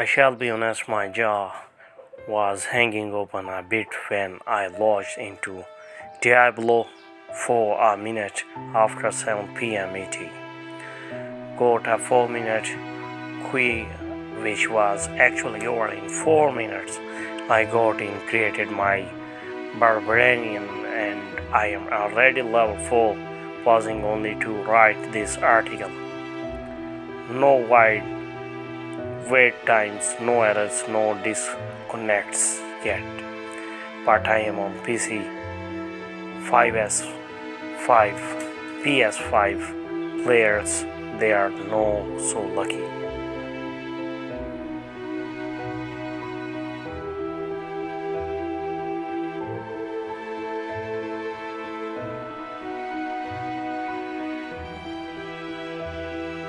I shall be honest, my jaw was hanging open a bit when I launched into Diablo for a minute after 7 p.m. ET. Got a 4 minute queue which was actually over in 4 minutes. I got in, created my Barbarian and I am already level 4, pausing only to write this article. No wait times, no errors, no disconnects yet. But I am on PC 5S5, PS5 players, they are no so lucky.